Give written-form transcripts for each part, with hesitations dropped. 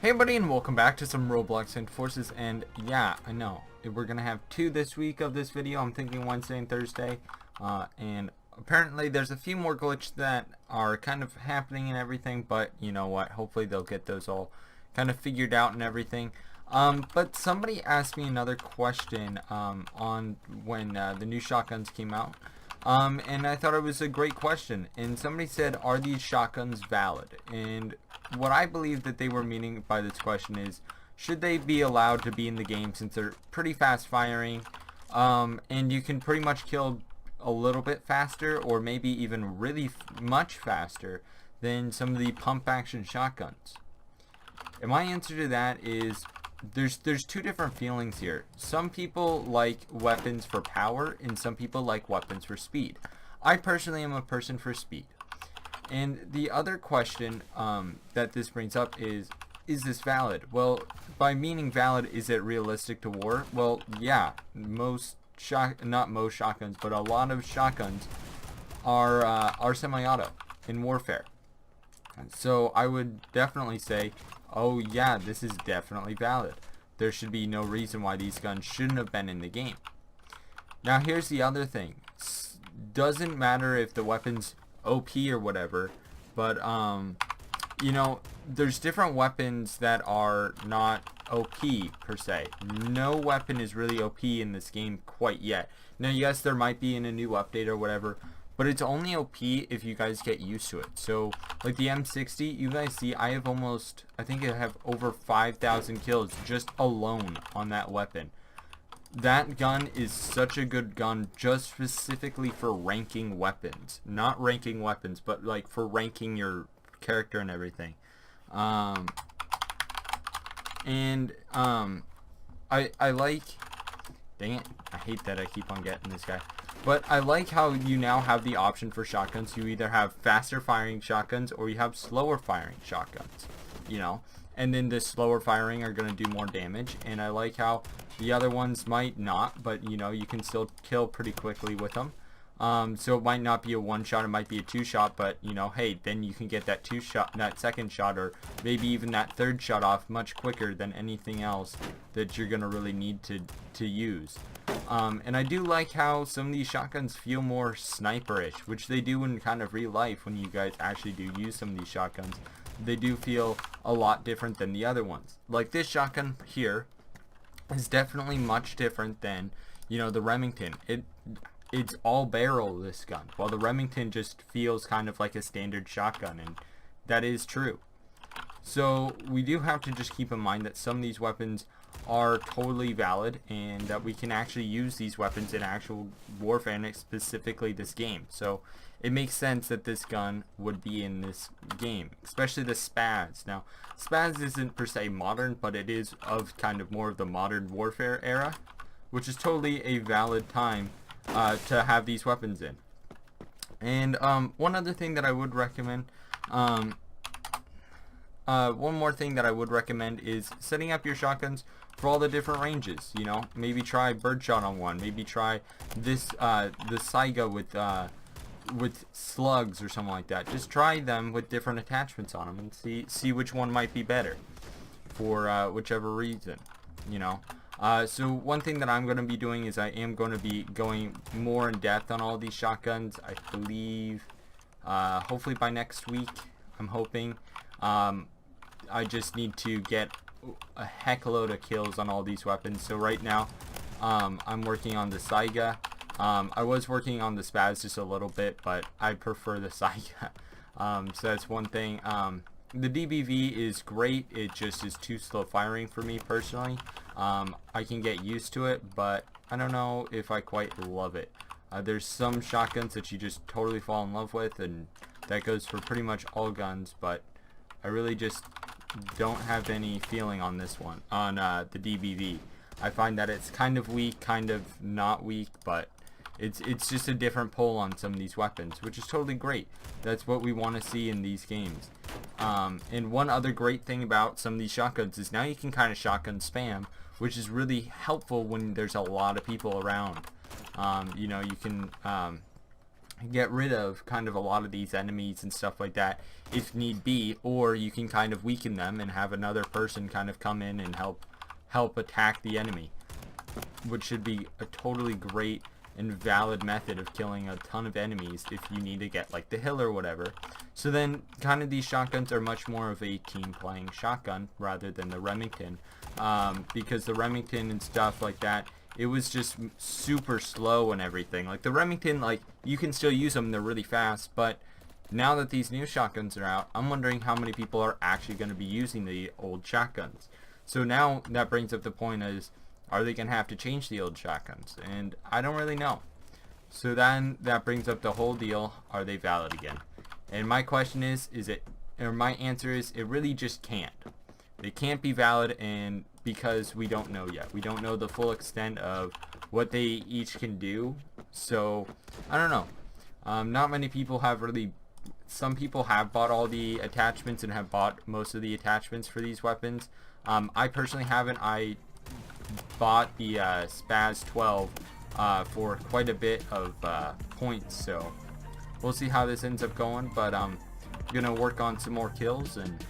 Hey everybody, and welcome back to some Roblox and Forces. And yeah, I know we're gonna have two this week of this video. I'm thinking Wednesday and Thursday, and apparently there's a few more glitches that are kind of happening and everything, but you know what, hopefully they'll get those all kind of figured out and everything. But somebody asked me another question on when the new shotguns came out. And I thought it was a great question, and somebody said, are these shotguns valid? And what I believe that they were meaning by this question is, should they be allowed to be in the game since they're pretty fast firing, and you can pretty much kill a little bit faster, or maybe even really much faster than some of the pump action shotguns? And my answer to that is, there's two different feelings here. Some people like weapons for power, and some people like weapons for speed. I personally am a person for speed. And the other question that this brings up is this valid? Well, by meaning valid, is it realistic to war? Well, yeah, not most shotguns, but a lot of shotguns are semi-auto in warfare. So I would definitely say, oh yeah, this is definitely valid. There should be no reason why these guns shouldn't have been in the game. Now here's the other thing. Doesn't matter if the weapon's OP or whatever, but you know, there's different weapons that are not OP per se. No weapon is really OP in this game quite yet. Now yes, there might be in a new update or whatever, but it's only OP if you guys get used to it. So like the M60, you guys see I think I have over 5,000 kills just alone on that weapon. That gun is such a good gun just specifically for ranking weapons. Not ranking weapons, but like for ranking your character and everything. I like, dang it, I hate that I keep on getting this guy. But I like how you now have the option for shotguns. You either have faster firing shotguns or you have slower firing shotguns, you know. And then the slower firing are going to do more damage. And I like how the other ones might not, but you know, you can still kill pretty quickly with them. So it might not be a one shot, it might be a two shot, but you know, hey, then you can get that that second shot, or maybe even that third shot off much quicker than anything else that you're going to really need to use. And I do like how some of these shotguns feel more sniperish, which they do in kind of real life when you guys actually do use some of these shotguns. They do feel a lot different than the other ones. Like this shotgun here is definitely much different than, you know, the Remington. It's all barrel, this gun, while the Remington just feels kind of like a standard shotgun, and that is true. So we do have to just keep in mind that some of these weapons are totally valid, and that we can actually use these weapons in actual warfare, and specifically this game. So it makes sense that this gun would be in this game, especially the Spaz. Now, Spaz isn't per se modern, but it is of kind of more of the modern warfare era, which is totally a valid time to have these weapons in. And one other thing that I would recommend, one more thing that I would recommend is setting up your shotguns for all the different ranges. You know, maybe try birdshot on one, maybe try this the Saiga with slugs or something like that. Just try them with different attachments on them and see which one might be better for whichever reason, you know. So one thing that I'm going to be doing is I am going to be going more in depth on all these shotguns. I believe hopefully by next week, I'm hoping. I just need to get a heck load of kills on all these weapons. So right now I'm working on the Saiga. I was working on the Spaz just a little bit, but I prefer the Saiga. So that's one thing. The DBV is great, it just is too slow firing for me personally. I can get used to it, but I don't know if I quite love it. There's some shotguns that you just totally fall in love with, and that goes for pretty much all guns, but I really just don't have any feeling on this one, on the DBV. I find that it's kind of weak, kind of not weak, but it's just a different pull on some of these weapons, which is totally great. That's what we want to see in these games. And one other great thing about some of these shotguns is now you can kind of shotgun spam, which is really helpful when there's a lot of people around. You know, you can get rid of kind of a lot of these enemies and stuff like that if need be, or you can kind of weaken them and have another person kind of come in and help attack the enemy, which should be a totally great and valid method of killing a ton of enemies if you need to get like the hill or whatever. So then kind of these shotguns are much more of a team playing shotgun rather than the Remington, because the Remington and stuff like that, it was just super slow and everything. Like the Remington, like you can still use them, they're really fast, but now that these new shotguns are out, I'm wondering how many people are actually going to be using the old shotguns. So now that brings up the point is, are they going to have to change the old shotguns? And I don't really know. So then that brings up the whole deal, are they valid again? And my question is my answer is, it really just can't. They can't be valid, and because we don't know yet. We don't know the full extent of what they each can do. So I don't know. Not many people have really, some people have bought all the attachments and have bought most of the attachments for these weapons. I personally haven't. I bought the Spaz 12 for quite a bit of points, so we'll see how this ends up going, but I'm gonna work on some more kills and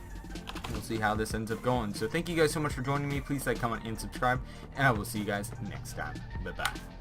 we'll see how this ends up going. So thank you guys so much for joining me. Please like, comment, and subscribe, and I will see you guys next time. Bye bye.